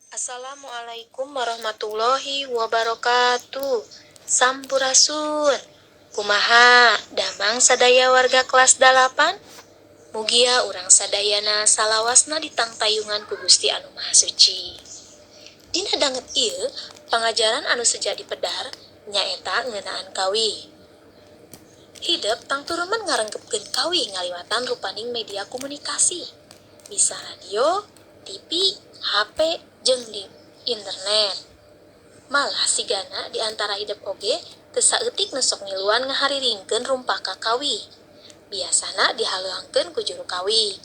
Assalamualaikum warahmatullahi wabarakatuh. Sampurasun. Kumaha, damang sadaya warga kelas 8? Mugia urang sadayana salawasna ditang tayungan ku Gusti Anu Maha Suci. Dina danget ieu, pangajaran anu sejadi pedar nyaeta ngeunaan kawih. Hideuk tang turuman ngarenggepkeun kawih ngaliwatan rupaning media komunikasi. Bisa radio, TV, HP, jeung di internet. Malah sigana di antara hidup oge teu saeutik nu sok ngiluan ngahariringkeun rumpaka kawih. Biasana dihaleuangkeun ku juru kawih.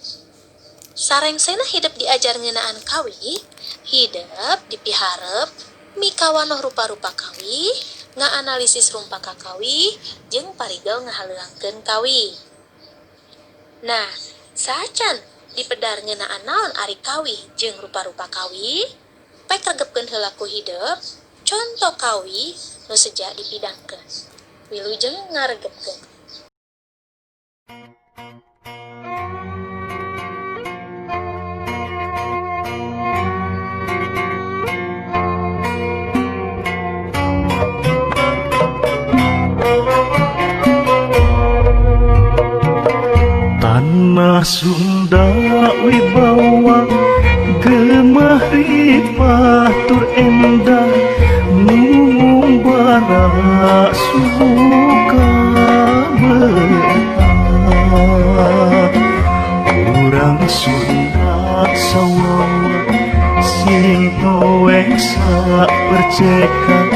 Sarengsena hidup diajar ngeunaan kawih, hidup dipiharep mikawanoh rupa-rupa kawih, ngaanalisis rumpaka kawih, jeung parigel ngahaleuangkeun kawih. Nah, sacan dipedar ngeunaan naon ari kawih jeung rupa-rupa kawih, pek regepkeun heula ku hideuk, conto kawih nu seja dipidangkeun. Wilujeng ngaregepkeun. Tanah Sunda wibawa gemah ripah tur endah ngumbara suka betah. Urang Sunda sawawa sing poek sapercekan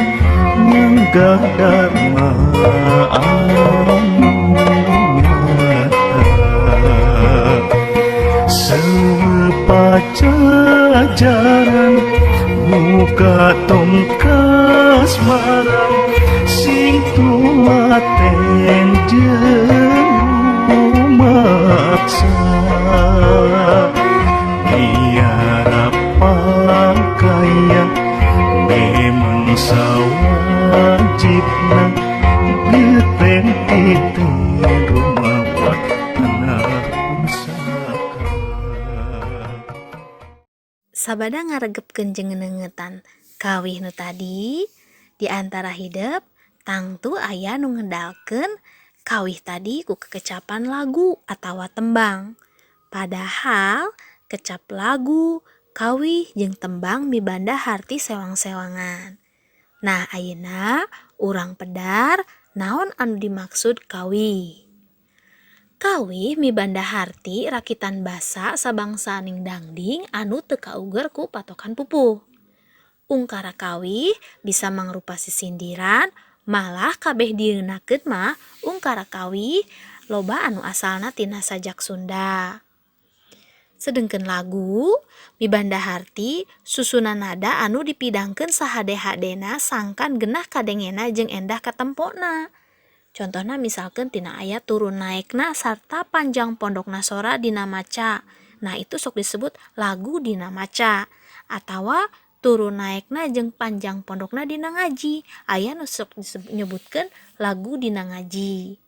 nyanggah dharma anu pacajaran muka tongkas marang sing tuaten jeung maksa biar pangkaya memang sawajibna geten titen rumawa anak pusaka. Sabada ngaregepkeun jeung ngeuneutan kawih nu tadi di antara hideup tangtu aya nu ngedalkeun kawih tadi ku kekecapan lagu atawa tembang. Padahal kecap lagu, kawih jeung tembang mibanda harti sewang-sewangan. Nah, ayeuna urang pedar naon anu dimaksud kawih. Kawih mibanda harti rakitan basa sabangsaning dangding anu teu kauger ku patokan pupuh. Ungkara kawih bisa mangrupa sisindiran, malah kabeh dieunakeun mah ungkara kawih loba anu asalna tina sajak Sunda. Sedengkeun lagu mibanda harti susunan nada anu dipidangkeun sahade-hadena sangkan genah kadengena jeung endah katempona. Contohna misalkan tina ayat turun naikna sarta panjang pondokna sora dina maca. Nah itu sok disebut lagu dina maca. Atawa turun naikna jeung panjang pondokna dina ngaji. Aya nu sok disebutkeun lagu dina ngaji.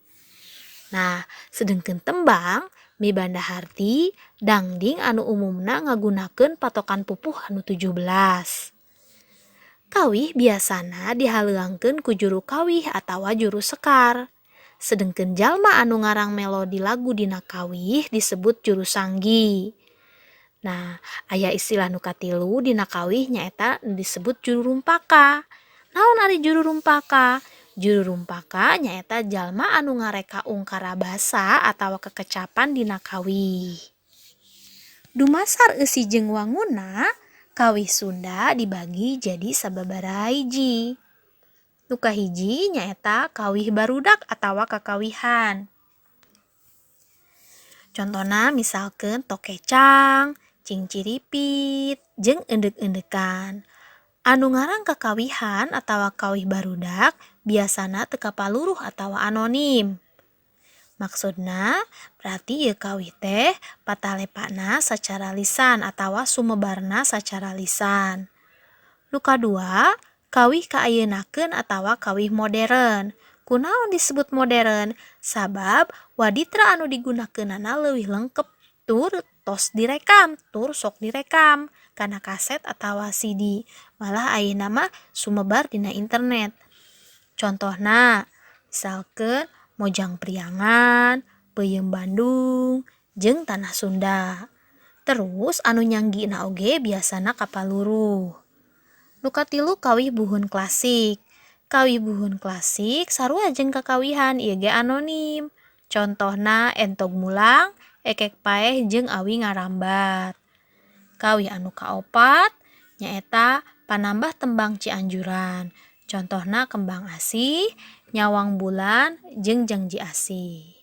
Nah sedengkeun tembang mibanda harti dangding anu umumna ngagunakeun patokan pupuh anu 17. Kawih biasana dihaleuangkeun ku juru kawih atawa juru sekar. Sedengkeun jalma anu ngarang melodi lagu dina kawih disebut juru sanggi. Nah, aya istilah nu katilu dina kawih nyaeta disebut juru rumpaka. Naon ari juru rumpaka? Juru rumpaka nyaeta jalma anu ngareka ungkara basa atawa kekecapan dina kawih. Dumasar eusi jeung wanguna, kawih Sunda dibagi jadi sababaraha hiji. Nu kahiji nyaeta kawih barudak atawa kakawihan. Contona misalkeun tokecang, cingciripit, jeung endek-endekan. Anu ngarang kakawihan atawa kawih barudak biasana teu kapaluruh atawa anonim. Maksudna berarti ieu kawih teh patalepana sacara lisan atawa sumebarna sacara lisan. Nu kadua, kawih kaayeunaakeun atawa kawih modern. Kunaon disebut modern? Sabab waditra anu digunakeunana leuwih lengkep tur tos direkam, tur sok direkam kana kaset atau CD. Malah ayeuna mah sumebar dina internet. Contohna, misalkan Mojang Priangan, Peuyeum Bandung, jeung Tanah Sunda. Terus anu nyanggina oge biasana kapaluruh. Nu katilu kawih buhun klasik. Kawih buhun klasik sarua jeung kakawihan ieu ge anonim. Contohna Entog Mulang, Ekek Paeh jeung Awi Ngarambat. Kawih anu kaopat nyaeta Panambah Tembang Cianjuran. Contohna Kembang Asih, Nyawang Bulan, jeung Janji Asih.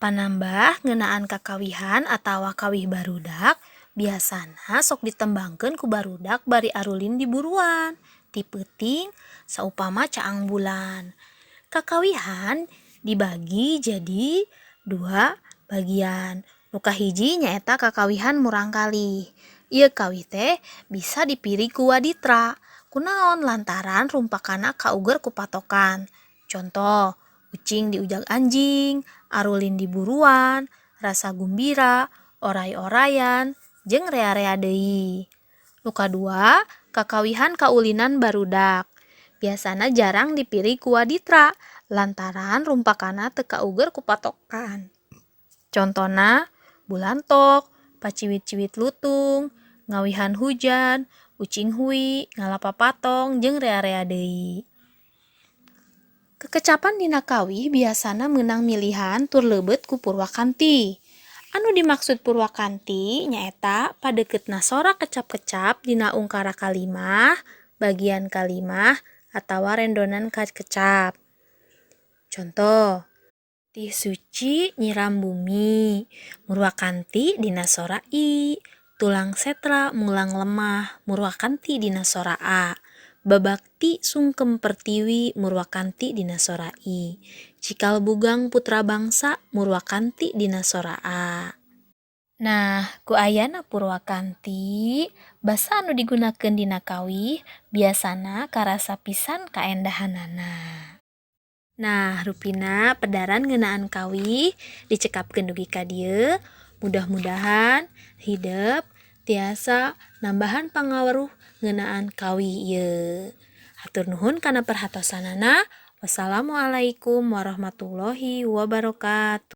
Panambah ngeunaan kakawihan atawa kawih barudak biasana sok ditembangkeun ku barudak bari arulin di buruan, ti peuting saupama caang bulan. Kakawihan dibagi jadi 2 bagian. Nu kahiji nyaeta kakawihan murangkalih. Ieu kawih teh bisa dipiri ku waditra. Kunaon lantaran rumpakana kauger ku patokan. Contoh, ucing di ujag anjing, arulin di buruan, rasa gumbira, oray-orayan, jeung rea-rea deui. Nu kadua, kakawihan kaulinan barudak. Biasana jarang dipiri ku waditra lantaran rumpakana teu kauger ku patokan. Contona bulantok, paciwit-ciwit lutung, ngawihan hujan, ucing hui, ngalapapatong, jeung rea-rea deui. Kekecapan dina kawih biasana meunang milihan tur leubeut ku Purwakanti. Anu dimaksud Purwakanti nyaeta padeukeutna sora kecap-kecap dina ungkara kalimah, bagian kalimah, atawa rendonan kecap. Contoh, Tih Suci nyiram bumi, Murwakanti dina sora I, Tulang Setra mulang lemah, Murwakanti dina sora A, Babakti sungkem pertiwi, Murwakanti dina sora I, Cikal Bugang putra bangsa, Murwakanti dina sora A. Nah, ku ayana Purwakanti, basa anu digunakeun dina kawih biasana karasa pisan kaendahanana. Nah, rupina pedaran ngeunaan kawih dicekapkeun dugi ka dieu. Mudah-mudahan hideup tiasa nambahan pangaruh ngeunaan kawih ieu. Hatur nuhun kana perhatosanana. Wassalamualaikum warahmatullahi wabarakatuh.